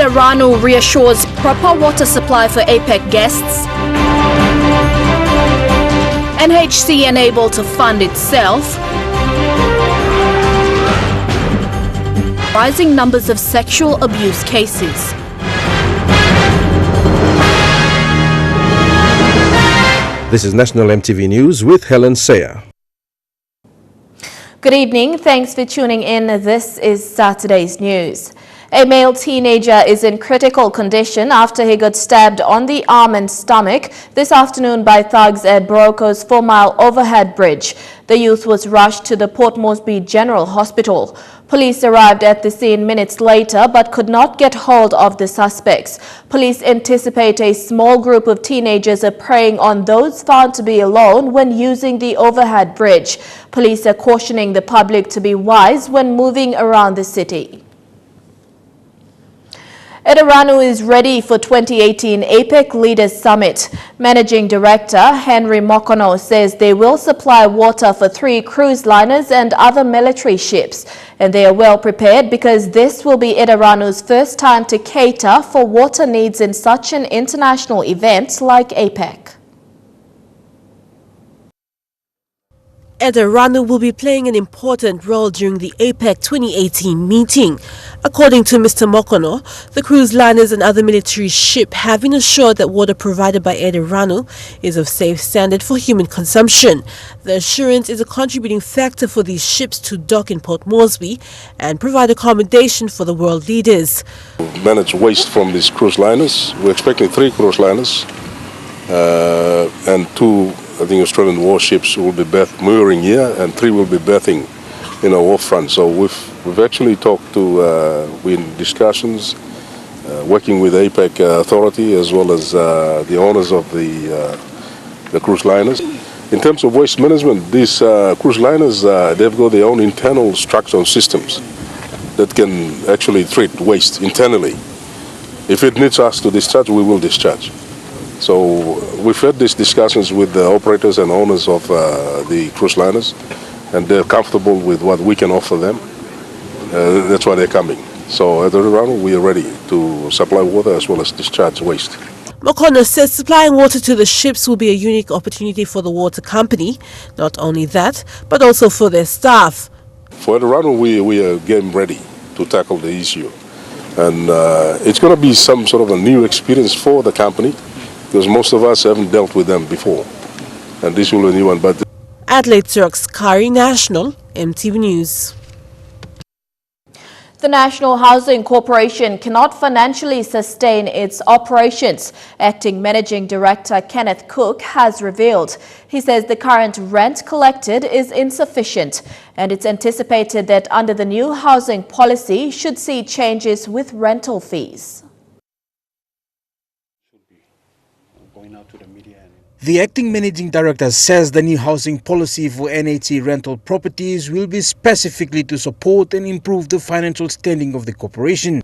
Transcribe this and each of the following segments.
Eda Ranu reassures proper water supply for APEC guests. NHC unable to fund itself. Rising numbers of sexual abuse cases. This is National EMTV News with Helen Sayer. Good evening. Thanks for tuning in. This is Saturday's news. A male teenager is in critical condition after he got stabbed on the arm and stomach this afternoon by thugs at Boroko's 4-mile overhead bridge. The youth was rushed to the Port Moresby General Hospital. Police arrived at the scene minutes later but could not get hold of the suspects. Police anticipate a small group of teenagers are preying on those found to be alone when using the overhead bridge. Police are cautioning the public to be wise when moving around the city. Eda Ranu is ready for 2018 APEC Leaders Summit. Managing Director Henry Mokono says they will supply water for 3 cruise liners and other military ships. And they are well prepared because this will be Eda Ranu's first time to cater for water needs in such an international event like APEC. Eda Ranu will be playing an important role during the APEC 2018 meeting. According to Mr. Mokono, the cruise liners and other military ships have been assured that water provided by Eda Ranu is of safe standard for human consumption. The assurance is a contributing factor for these ships to dock in Port Moresby and provide accommodation for the world leaders. Manage waste from these cruise liners. We're expecting 3 cruise liners and 2 I think Australian warships will be mooring here, and 3 will be berthing in our wharf front. So we've actually talked to, we're in discussions, working with the APEC authority as well as the owners of the cruise liners. In terms of waste management, these cruise liners, they've got their own internal structural systems that can actually treat waste internally. If it needs us to discharge, we will discharge. So we've had these discussions with the operators and owners of the cruise liners, and they're comfortable with what we can offer them. That's why they're coming. So at the round, we are ready to supply water as well as discharge waste. Mokono says supplying water to the ships will be a unique opportunity for the water company. Not only that, but also for their staff. For the round, we are game ready to tackle the issue. And it's going to be some sort of a new experience for the company, because most of us haven't dealt with them before, and this will be a new one. But Adelaide Kari, National EMTV News. The National Housing Corporation cannot financially sustain its operations, Acting Managing Director Kenneth Cook has revealed. He says the current rent collected is insufficient, and it's anticipated that under the new housing policy should see changes with rental fees. The acting managing director says the new housing policy for NHC rental properties will be specifically to support and improve the financial standing of the corporation.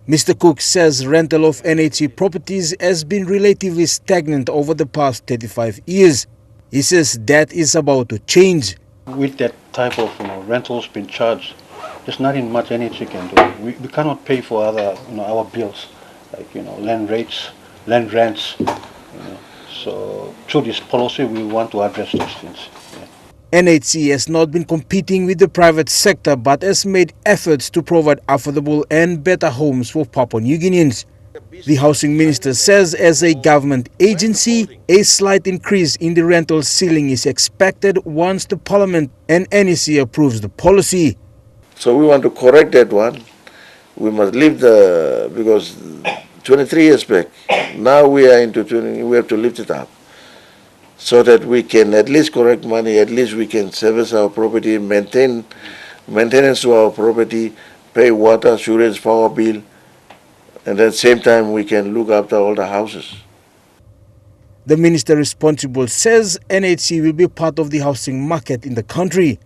Mr. Cook says rental of NHC properties has been relatively stagnant over the past 35 years. He says that is about to change. With that type of rentals being charged, there's nothing much NHC can do. We cannot pay for other our bills, like land rates, land rents. So through this policy, we want to address those things. Yeah. NHC has not been competing with the private sector but has made efforts to provide affordable and better homes for Papua New Guineans. The housing minister says as a government agency, a slight increase in the rental ceiling is expected once the Parliament and NEC approves the policy. So we want to correct that one. We must leave because 23 years back, now we are into 20, we have to lift it up so that we can at least correct money, at least we can service our property, maintenance to our property, pay water, sewage, power bill, and at the same time we can look after all the houses. The minister responsible says NHC will be part of the housing market in the country.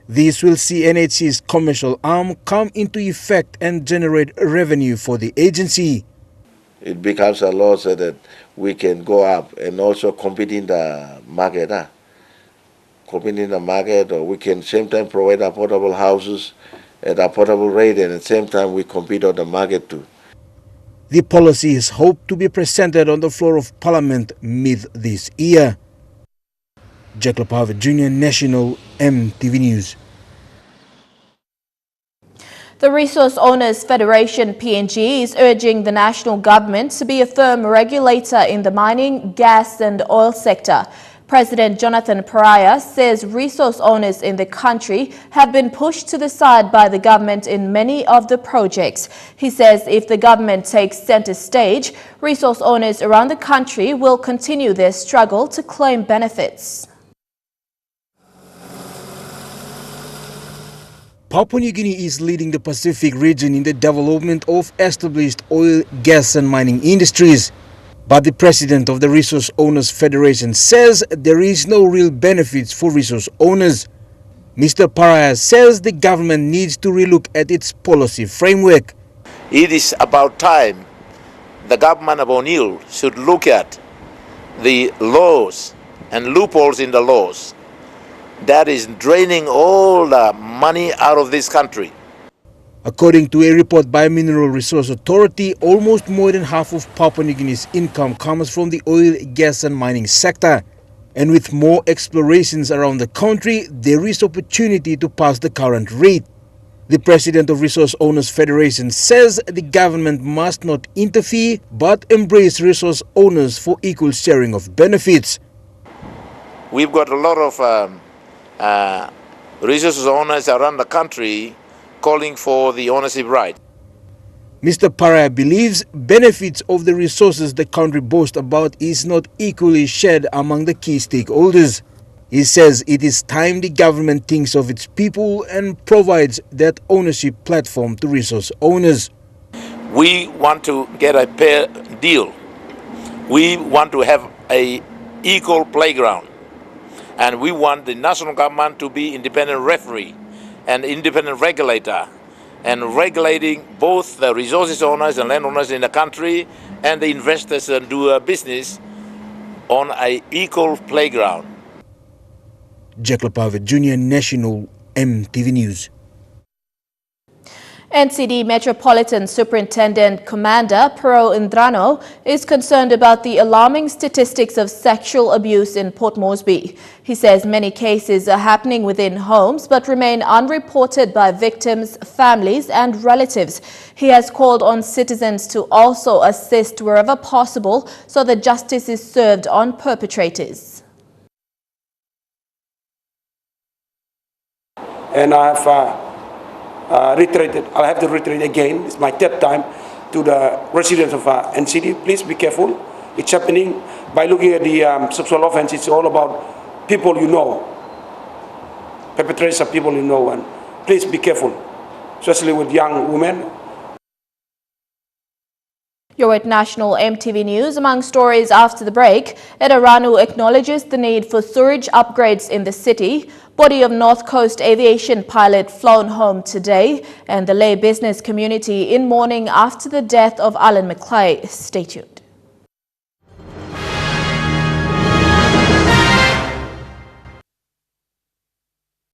This will see NHC's commercial arm come into effect and generate revenue for the agency. It becomes a law so that we can go up and also compete in the market. Compete in the market, or we can same time provide affordable houses at affordable rate, and at the same time we compete on the market too. The policy is hoped to be presented on the floor of Parliament mid this year. Jack Lepave Jr., National EMTV News. The Resource Owners Federation PNG is urging the national government to be a firm regulator in the mining, gas and oil sector. President Jonathan Pariah says resource owners in the country have been pushed to the side by the government in many of the projects. He says if the government takes center stage, resource owners around the country will continue their struggle to claim benefits. Papua New Guinea is leading the Pacific region in the development of established oil, gas and mining industries. But the president of the Resource Owners Federation says there is no real benefits for resource owners. Mr. Pariah says the government needs to relook at its policy framework. It is about time the government of O'Neill should look at the laws and loopholes in the laws that is draining all the money out of this country. According to a report by Mineral Resource Authority, almost more than half of Papua New Guinea's income comes from the oil, gas and mining sector. And with more explorations around the country, there is opportunity to pass the current rate. The president of Resource Owners Federation says the government must not interfere but embrace resource owners for equal sharing of benefits. We've got a lot of resource owners around the country calling for the ownership right. Mr. Pariah believes benefits of the resources the country boasts about is not equally shared among the key stakeholders. He says it is time the government thinks of its people and provides that ownership platform to resource owners. We want to get a fair deal. We want to have an equal playground. And we want the national government to be independent referee and independent regulator, and regulating both the resources owners and landowners in the country and the investors and do business on an equal playground. Jack Lepave Jr., National EMTV News. NCD Metropolitan Superintendent Commander Pero Indrano is concerned about the alarming statistics of sexual abuse in Port Moresby. He says many cases are happening within homes but remain unreported by victims, families and relatives. He has called on citizens to also assist wherever possible so that justice is served on perpetrators. And I'll have to reiterate again, it's my third time, to the residents of NCD, please be careful. It's happening by looking at the sexual offense. It's all about people you know. Perpetrators are people you know, and please be careful, especially with young women. You're at National EMTV News. Among stories after the break, Eda Ranu acknowledges the need for sewage upgrades in the city. Body of North Coast aviation pilot flown home today, and the lay business community in mourning after the death of Alan McClay. Stay tuned.